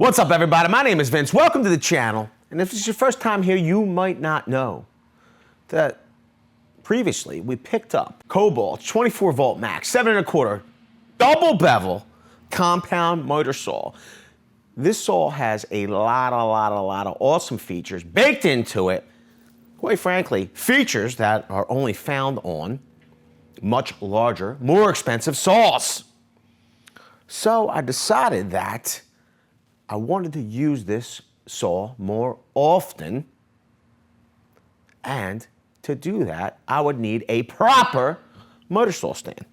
What's up, everybody? My name is Vince. Welcome to the channel. And if it's your first time here, you might not know that previously we picked up Kobalt 24 volt max, 7 1/4, double bevel, compound motor saw. This saw has a lot of awesome features baked into it. Quite frankly, features that are only found on much larger, more expensive saws. So I decided that I wanted to use this saw more often, and to do that, I would need a proper motor saw stand.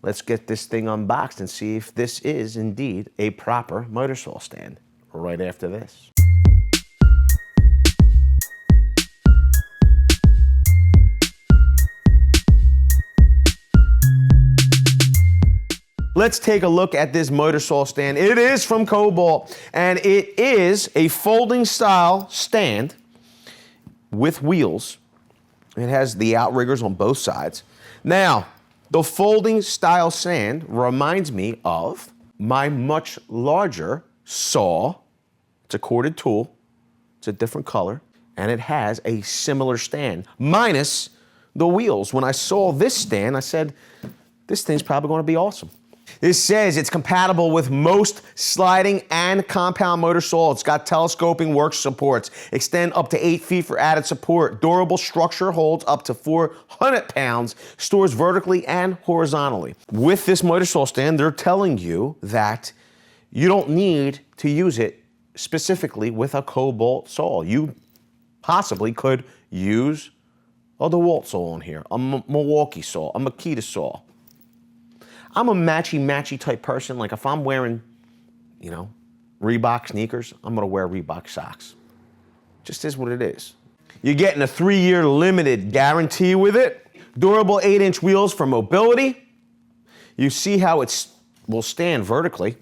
Let's get this thing unboxed and see if this is indeed a proper motor saw stand right after this. Let's take a look at this motor saw stand. It is from Kobalt, and it is a folding style stand with wheels. It has the outriggers on both sides. Now, the folding style stand reminds me of my much larger saw. It's a corded tool. It's a different color, and it has a similar stand, minus the wheels. When I saw this stand, I said, this thing's probably going to be awesome. This says it's compatible with most sliding and compound motor saws. It's got telescoping work supports. Extend up to 8 feet for added support. Durable structure, holds up to 400 pounds. Stores vertically and horizontally. With this motor saw stand, they're telling you that you don't need to use it specifically with a Kobalt saw. You possibly could use a DeWalt saw on here, a Milwaukee saw, a Makita saw. I'm a matchy type person. Like if I'm wearing, Reebok sneakers, I'm gonna wear Reebok socks. Just is what it is. You're getting a 3-year limited guarantee with it. Durable 8-inch wheels for mobility. You see how it will stand vertically.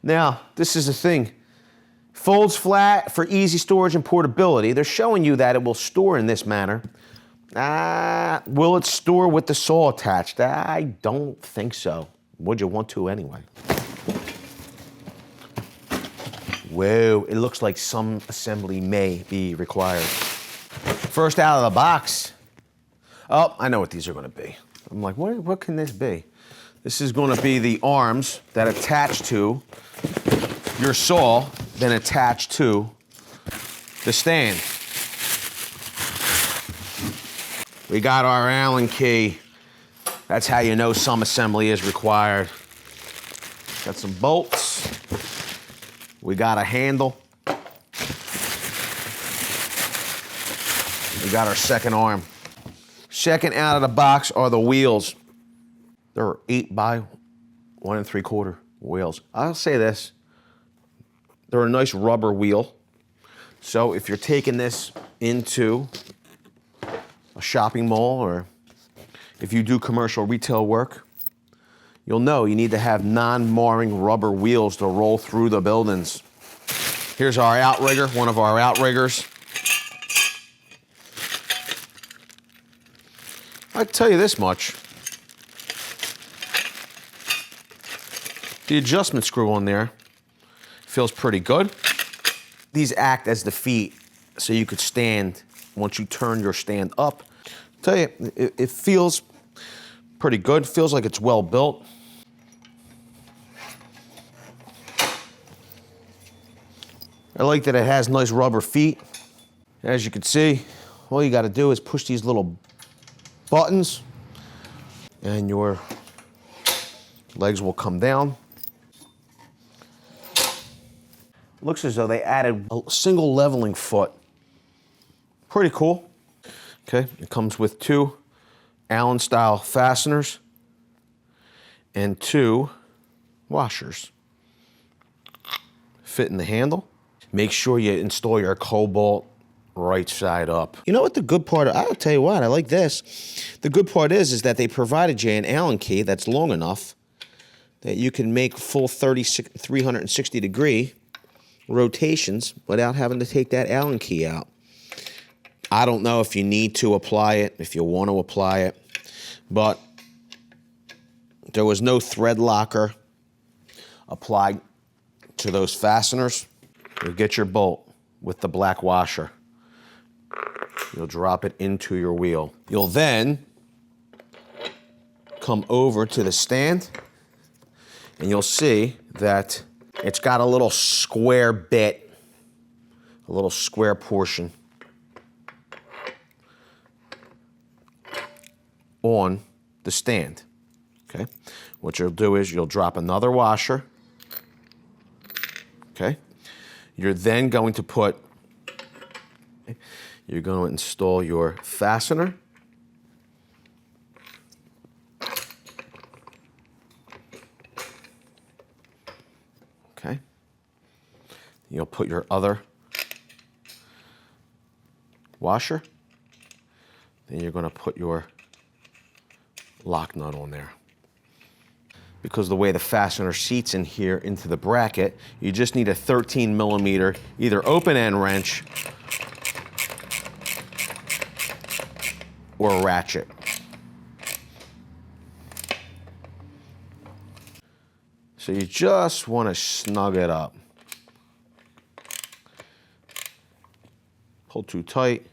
Now, this is the thing. Folds flat for easy storage and portability. They're showing you that it will store in this manner. Will it store with the saw attached? I don't think so. Would you want to anyway? Whoa, it looks like some assembly may be required. First out of the box. Oh, I know what these are gonna be. I'm like, what can this be? This is gonna be the arms that attach to your saw, then attach to the stand. We got our Allen key. That's how you know some assembly is required. Got some bolts. We got a handle. We got our second arm. Second out of the box are the wheels. They're 8 by 1 3/4 wheels. I'll say this, they're a nice rubber wheel. So if you're taking this into a shopping mall, or if you do commercial retail work, you'll know you need to have non-marring rubber wheels to roll through the buildings. Here's our outrigger, one of our outriggers. I can tell you this much. The adjustment screw on there feels pretty good. These act as the feet, so you could stand once you turn your stand up. Tell you, it feels pretty good. Feels like it's well built. I like that it has nice rubber feet. As you can see, all you gotta do is push these little buttons and your legs will come down. Looks as though they added a single leveling foot. Pretty cool. Okay, it comes with 2 Allen style fasteners and 2 washers. Fit in the handle. Make sure you install your Kobalt right side up. You know what the good part, I'll tell you what, I like this. The good part is that they provided you an Allen key that's long enough that you can make full 360 degree rotations without having to take that Allen key out. I don't know if you need to apply it, if you want to apply it, but there was no thread locker applied to those fasteners. You'll get your bolt with the black washer. You'll drop it into your wheel. You'll then come over to the stand, and you'll see that it's got a little square bit, a little square portion on the stand, okay? What you'll do is you'll drop another washer, okay? You're then going to install your fastener. Okay. You'll put your other washer. Then you're going to put your lock nut on there. Because the way the fastener seats in here into the bracket, you just need a 13 millimeter, either open end wrench or a ratchet. So you just want to snug it up. Pull too tight,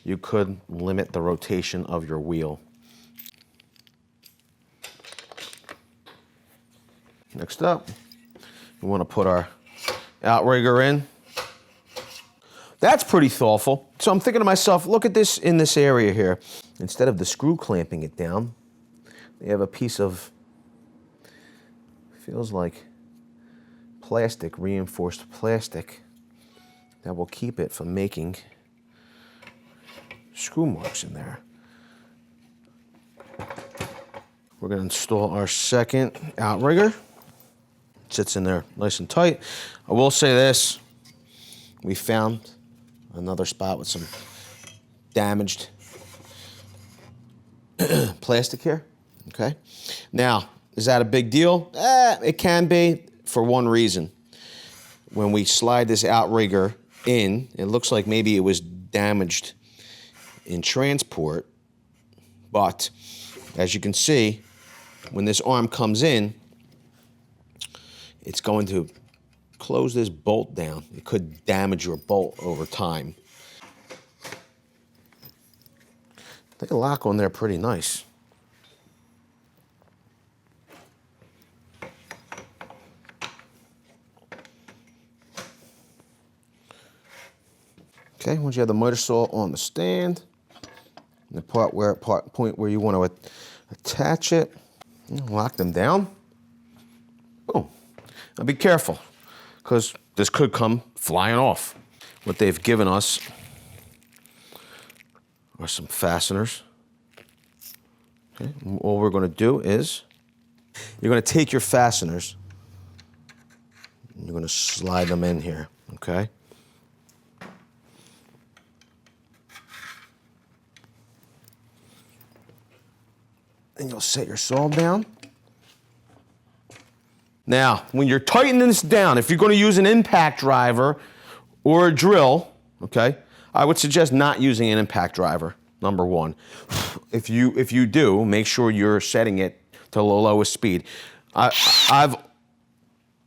you could limit the rotation of your wheel. Next up, we want to put our outrigger in. That's pretty thoughtful. So I'm thinking to myself, look at this in this area here. Instead of the screw clamping it down, they have a piece of, feels like plastic, reinforced plastic, that will keep it from making screw marks in there. We're going to install our second outrigger. Sits in there nice and tight. I will say this, we found another spot with some damaged plastic here, okay? Now, is that a big deal? It can be for one reason. When we slide this outrigger in, it looks like maybe it was damaged in transport, but as you can see, when this arm comes in, it's going to close this bolt down. It could damage your bolt over time. They lock on there pretty nice. Okay, once you have the miter saw on the stand, the point where you want to attach it, lock them down. Boom. Now be careful, because this could come flying off. What they've given us are some fasteners. Okay. All we're going to do is, you're going to take your fasteners, and you're going to slide them in here, okay? And you'll set your saw down. Now, when you're tightening this down, if you're going to use an impact driver or a drill, okay, I would suggest not using an impact driver, number one. If you do, make sure you're setting it to the lowest speed. I've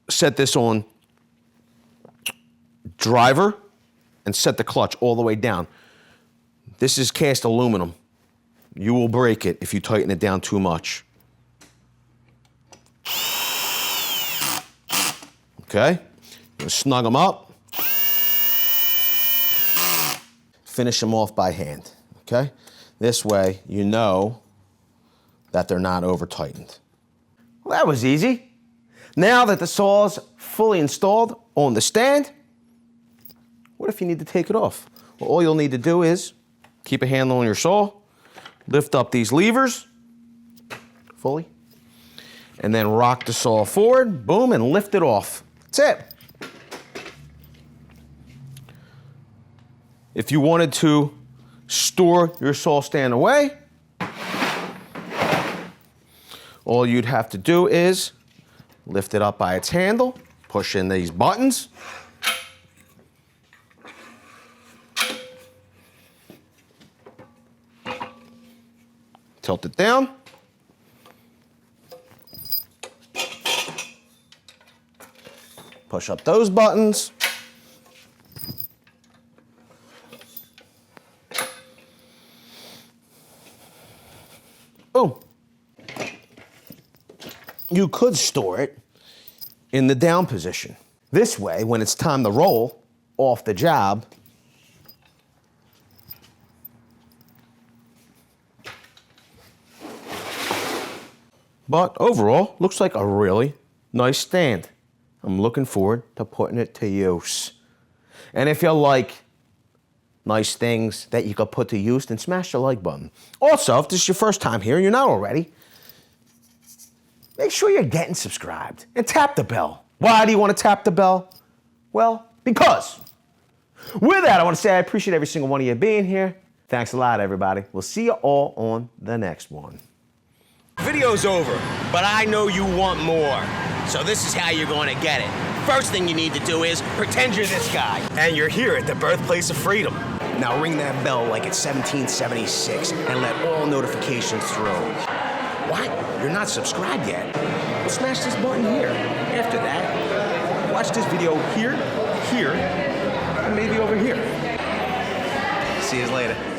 set this on driver and set the clutch all the way down. This is cast aluminum. You will break it if you tighten it down too much. Okay, snug them up. Finish them off by hand, okay? This way you know that they're not over tightened. Well, that was easy. Now that the saw's fully installed on the stand, what if you need to take it off? Well, all you'll need to do is keep a handle on your saw, lift up these levers fully, and then rock the saw forward, boom, and lift it off. That's it. If you wanted to store your saw stand away, all you'd have to do is lift it up by its handle, push in these buttons, tilt it down, push up those buttons, Boom. You could store it in the down position. This way, when it's time to roll off the job, but overall, looks like a really nice stand. I'm looking forward to putting it to use. And if you like nice things that you could put to use, then smash the like button. Also, if this is your first time here and you're not already, make sure you're getting subscribed and tap the bell. Why do you want to tap the bell? Well, because. With that, I want to say I appreciate every single one of you being here. Thanks a lot, everybody. We'll see you all on the next one. Video's over, but I know you want more. So this is how you're going to get it. First thing you need to do is pretend you're this guy. And you're here at the birthplace of freedom. Now ring that bell like it's 1776 and let all notifications through. What? You're not subscribed yet? Well, smash this button here. After that, watch this video here, here, and maybe over here. See you later.